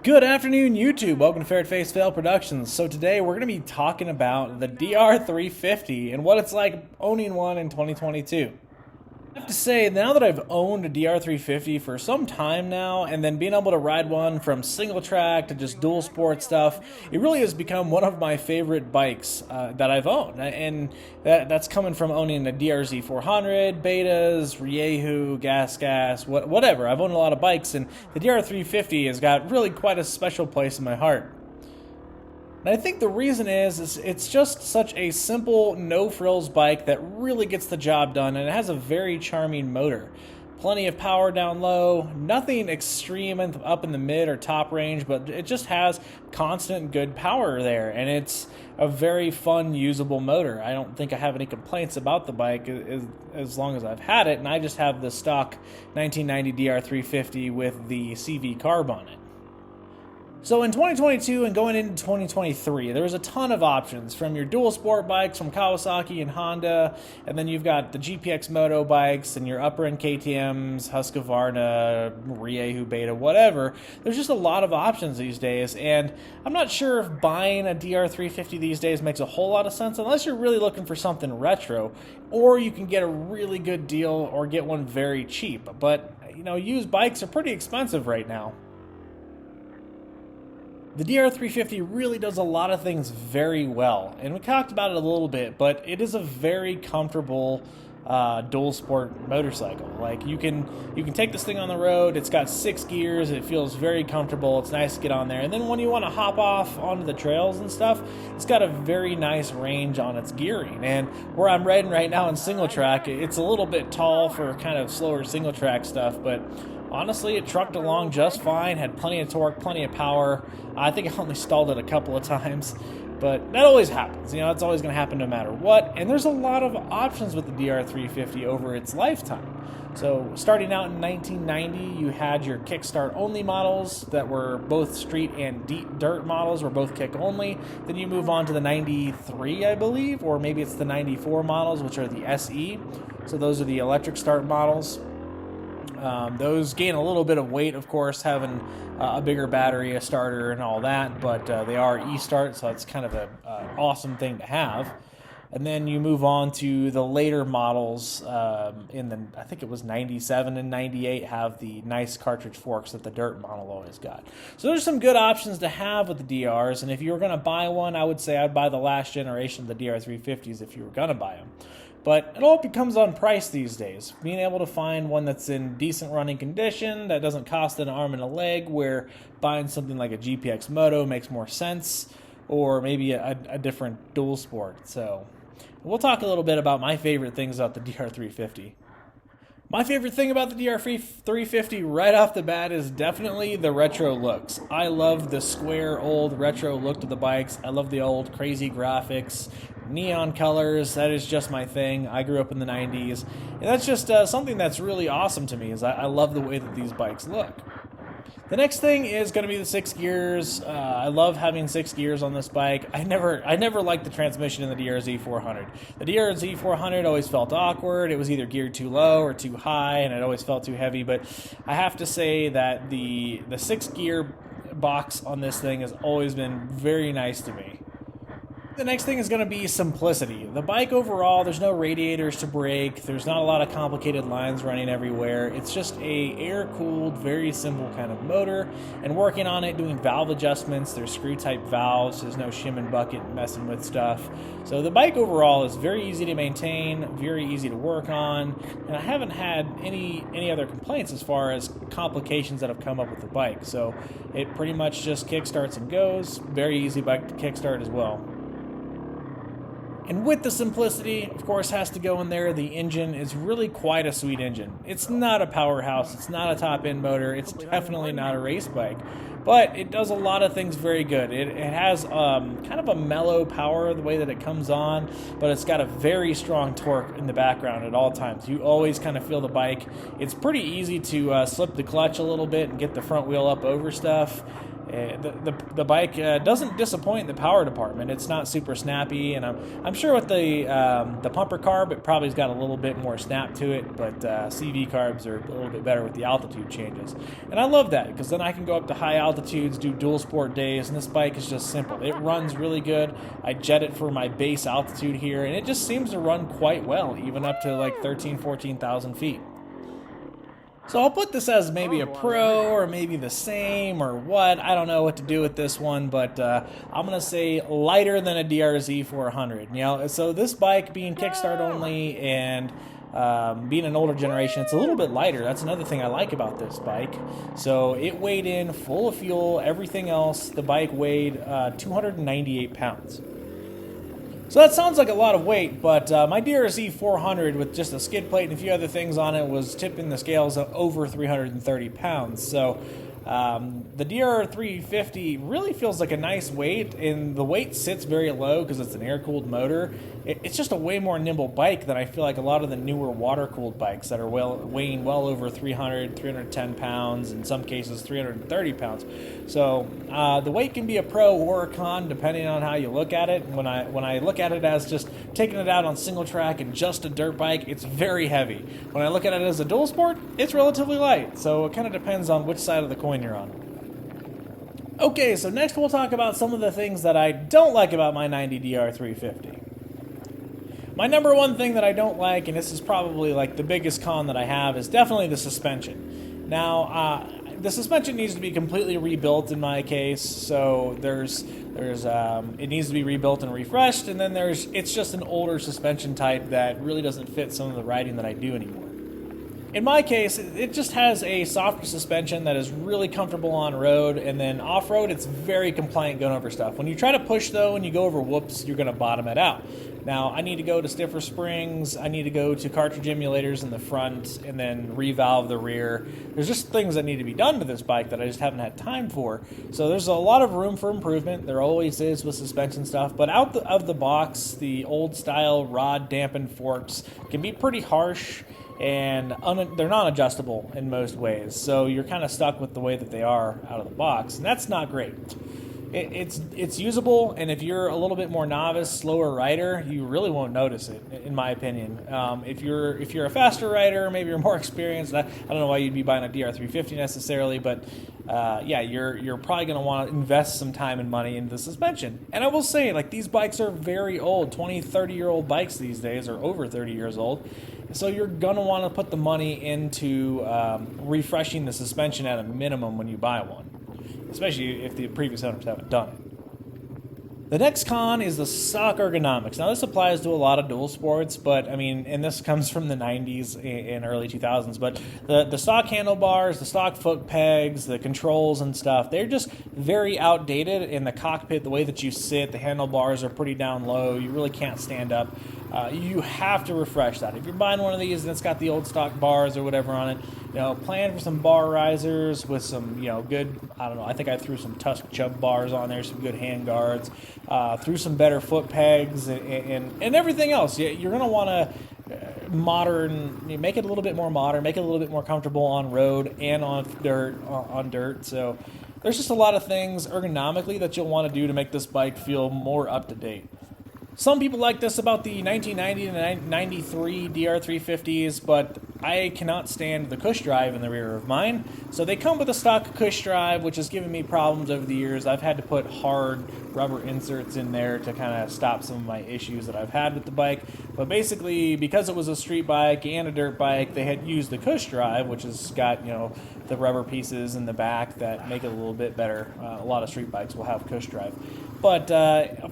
Good afternoon, YouTube. Welcome to Fair Face Fail Productions. So today we're going to be talking about the DR350 and what it's like owning one in 2022. I have to say, now that I've owned a DR350 for some time now, and then being able to ride one from single track to just dual sport stuff, it really has become one of my favorite bikes that I've owned. And that's coming from owning a DRZ400, Betas, Riehu, Gas, whatever. I've owned a lot of bikes, and the DR350 has got really quite a special place in my heart. And I think the reason is it's just such a simple, no-frills bike that really gets the job done, and it has a very charming motor. Plenty of power down low, nothing extreme up in the mid or top range, but it just has constant good power there, and it's a very fun, usable motor. I don't think I have any complaints about the bike as long as I've had it, and I just have the stock 1990 DR350 with the CV carb on it. So in 2022 and going into 2023, there's a ton of options from your dual sport bikes from Kawasaki and Honda, and then you've got the GPX Moto bikes and your upper end KTMs, Husqvarna, Riehu, Beta, whatever. There's just a lot of options these days, and I'm not sure if buying a DR350 these days makes a whole lot of sense unless you're really looking for something retro, or you can get a really good deal or get one very cheap. But, used bikes are pretty expensive right now. The DR350 really does a lot of things very well, and we talked about it a little bit, but it is a very comfortable dual sport motorcycle. Like you can take this thing on the road. It's got 6 gears. It feels very comfortable. It's nice to get on there. And then when you want to hop off onto the trails and stuff, it's got a very nice range on its gearing. And where I'm riding right now in single track, it's a little bit tall for kind of slower single track stuff, but honestly, it trucked along just fine, had plenty of torque, plenty of power. I think I only stalled it a couple of times, but that always happens. It's always going to happen no matter what, and there's a lot of options with the DR350 over its lifetime. So starting out in 1990, you had your kickstart only models that were both street and dirt models, were both kick only. Then you move on to the 93, I believe, or maybe it's the 94 models, which are the SE. So those are the electric start models. Those gain a little bit of weight, of course, having a bigger battery, a starter, and all that, but they are e-start, so it's kind of an awesome thing to have. And then you move on to the later models I think it was 97 and 98, have the nice cartridge forks that the dirt model always got. So there's some good options to have with the DRs, and if you were going to buy one, I would say I'd buy the last generation of the DR350s if you were going to buy them. But it all becomes on price these days. Being able to find one that's in decent running condition, that doesn't cost an arm and a leg, where buying something like a GPX Moto makes more sense, or maybe a different dual sport. So we'll talk a little bit about my favorite things about the DR350. My favorite thing about the DR350 right off the bat is definitely the retro looks. I love the square old retro look to the bikes. I love the old crazy graphics, neon colors. That is just my thing. I grew up in the 90s, and that's just something that's really awesome to me. Is I love the way that these bikes look. The next thing is going to be the 6 gears. I love having 6 gears on this bike. I never liked the transmission in the DRZ400. The DRZ400 always felt awkward. It was either geared too low or too high, and it always felt too heavy. But I have to say that the 6 gear box on this thing has always been very nice to me. The next thing is going to be simplicity. The bike overall, there's no radiators to brake. There's not a lot of complicated lines running everywhere. It's just a air-cooled, very simple kind of motor. And working on it, doing valve adjustments. There's screw-type valves. There's no shim and bucket messing with stuff. So the bike overall is very easy to maintain, very easy to work on. And I haven't had any other complaints as far as complications that have come up with the bike. So it pretty much just kickstarts and goes. Very easy bike to kickstart as well. And with the simplicity, of course, has to go in there, the engine is really quite a sweet engine. It's not a powerhouse, it's not a top-end motor, it's definitely not a race bike, but it does a lot of things very good. It has kind of a mellow power the way that it comes on, but it's got a very strong torque in the background at all times. You always kind of feel the bike. It's pretty easy to slip the clutch a little bit and get the front wheel up over stuff. The bike doesn't disappoint in the power department. It's not super snappy, and I'm sure with the pumper carb, it probably's got a little bit more snap to it, but CV carbs are a little bit better with the altitude changes. And I love that, because then I can go up to high altitudes, do dual sport days, and this bike is just simple. It runs really good. I jet it for my base altitude here, and it just seems to run quite well, even up to like 14,000 feet. So I'll put this as maybe a pro or maybe the same or what. I don't know what to do with this one, but I'm going to say lighter than a DRZ400. You know, so this bike being kickstart only and being an older generation, it's a little bit lighter. That's another thing I like about this bike. So it weighed in full of fuel, everything else. The bike weighed 298 pounds. So that sounds like a lot of weight, but my DRZ 400 with just a skid plate and a few other things on it was tipping the scales of over 330 pounds. So the DR350 really feels like a nice weight, and the weight sits very low because it's an air-cooled motor. It's just a way more nimble bike than I feel like a lot of the newer water-cooled bikes that are weighing well over 300, 310 pounds, in some cases 330 pounds. So the weight can be a pro or a con depending on how you look at it. When I look at it as just taking it out on single track and just a dirt bike, it's very heavy. When I look at it as a dual sport, it's relatively light. So it kind of depends on which side of the coin you're on. Okay, so next we'll talk about some of the things that I don't like about my 90 DR350. My number one thing that I don't like, and this is probably like the biggest con that I have, is definitely the suspension. Now, the suspension needs to be completely rebuilt in my case, so it needs to be rebuilt and refreshed, and then it's just an older suspension type that really doesn't fit some of the riding that I do anymore. In my case, it just has a softer suspension that is really comfortable on road, and then off-road, it's very compliant going over stuff. When you try to push, though, and you go over whoops, you're going to bottom it out. Now, I need to go to stiffer springs, I need to go to cartridge emulators in the front, and then revalve the rear. There's just things that need to be done to this bike that I just haven't had time for. So there's a lot of room for improvement. There always is with suspension stuff, but out of the box, the old-style rod-dampened forks can be pretty harsh, and they're non-adjustable in most ways, so you're kind of stuck with the way that they are out of the box, and that's not great. It's usable, and if you're a little bit more novice, slower rider, you really won't notice it, in my opinion. If you're a faster rider, maybe you're more experienced, I don't know why you'd be buying a DR350 necessarily, but yeah, you're probably going to want to invest some time and money into the suspension. And I will say, like, these bikes are very old, 20, 30-year-old bikes these days, or over 30 years old. So you're going to want to put the money into refreshing the suspension at a minimum when you buy one, especially if the previous owners haven't done it. The next con is the stock ergonomics. Now, this applies to a lot of dual sports, but I mean, and this comes from the 90s and early 2000s, but the stock handlebars, the stock foot pegs, the controls and stuff, they're just very outdated. In the cockpit, the way that you sit, the handlebars are pretty down low. You really can't stand up. You have to refresh that. If you're buying one of these and it's got the old stock bars or whatever on it, you know, plan for some bar risers with some, you know, good, I don't know, I think I threw some Tusk Chubb bars on there, some good hand guards, threw some better foot pegs and everything else. You're going to want to make it a little bit more modern, make it a little bit more comfortable on road and on dirt. So there's just a lot of things ergonomically that you'll want to do to make this bike feel more up to date. Some people like this about the 1990 and 93 DR350s, but I cannot stand the Cush drive in the rear of mine. So they come with a stock Cush drive, which has given me problems over the years. I've had to put hard rubber inserts in there to kind of stop some of my issues that I've had with the bike. But basically, because it was a street bike and a dirt bike, they had used the Cush drive, which has got, you know, the rubber pieces in the back that make it a little bit better. A lot of street bikes will have Cush drive. But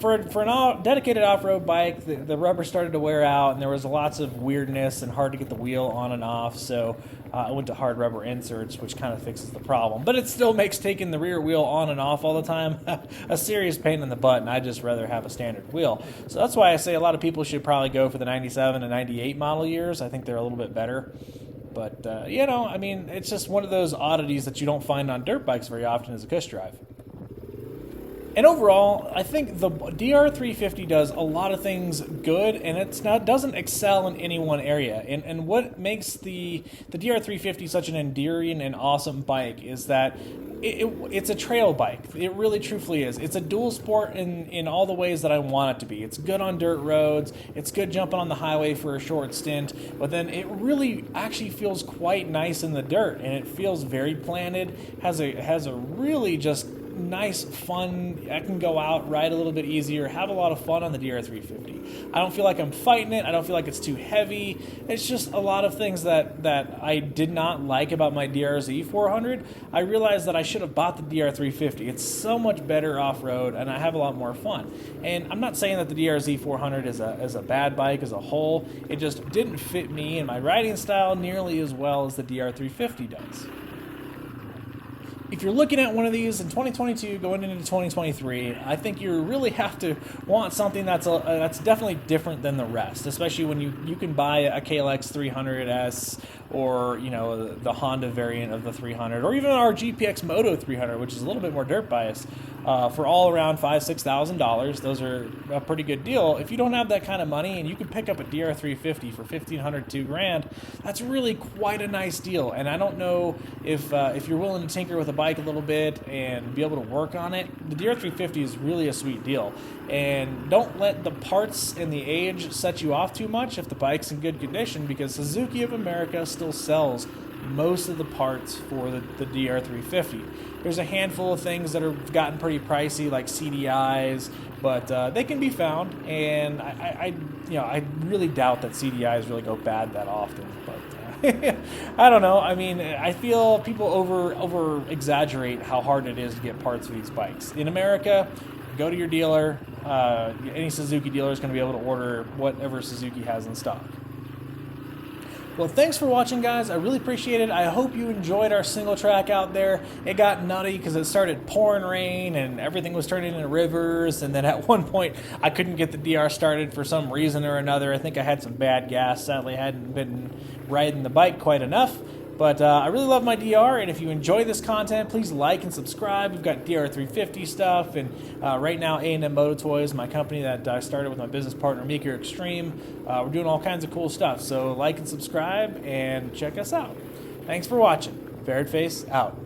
for an dedicated off-road bike, the rubber started to wear out, and there was lots of weirdness and hard to get the wheel on and off, so I went to hard rubber inserts, which kind of fixes the problem. But it still makes taking the rear wheel on and off all the time a serious pain in the butt, and I'd just rather have a standard wheel. So that's why I say a lot of people should probably go for the 97 and 98 model years. I think they're a little bit better. But, you know, I mean, it's just one of those oddities that you don't find on dirt bikes very often is a Cush drive. And overall, I think the DR350 does a lot of things good, and doesn't excel in any one area. And what makes the DR350 such an endearing and awesome bike is that it's a trail bike. It really truthfully is. It's a dual sport in all the ways that I want it to be. It's good on dirt roads. It's good jumping on the highway for a short stint. But then it really actually feels quite nice in the dirt, and it feels very planted. Has a really just nice, fun. I can go out, ride a little bit easier, have a lot of fun on the DR350. I don't feel like I'm fighting it. I don't feel like it's too heavy. It's just a lot of things that I did not like about my DRZ 400. I realized that I should have bought the DR350. It's so much better off-road, and I have a lot more fun. And I'm not saying that the DRZ 400 is a bad bike as a whole. It just didn't fit me and my riding style nearly as well as the DR350 does. If you're looking at one of these in 2022 going into 2023, I think you really have to want something that's definitely different than the rest, especially when you can buy a KLX 300S or, you know, the Honda variant of the 300, or even our GPX Moto 300, which is a little bit more dirt biased, for all around $5,000-$6,000. Those are a pretty good deal. If you don't have that kind of money and you can pick up a DR350 for $1,500, $2,000, that's really quite a nice deal. And I don't know if you're willing to tinker with a bike a little bit and be able to work on it, the DR350 is really a sweet deal. And don't let the parts and the age set you off too much if the bike's in good condition, because Suzuki of America still sells most of the parts for the DR350. There's a handful of things that have gotten pretty pricey, like CDIs, but they can be found, and I really doubt that CDIs really go bad that often. But I don't know. I mean, I feel people over exaggerate how hard it is to get parts for these bikes. In America, go to your dealer. Any Suzuki dealer is going to be able to order whatever Suzuki has in stock. Well, thanks for watching, guys. I really appreciate it. I hope you enjoyed our single track out there. It got nutty because it started pouring rain and everything was turning into rivers. And then at one point, I couldn't get the DR started for some reason or another. I think I had some bad gas. Sadly, I hadn't been riding the bike quite enough. But I really love my DR, and if you enjoy this content, please like and subscribe. We've got DR350 stuff, and right now A&M Moto Toys, my company that I started with my business partner, Meeker Extreme. We're doing all kinds of cool stuff, so like and subscribe, and check us out. Thanks for watching. Ferret Face out.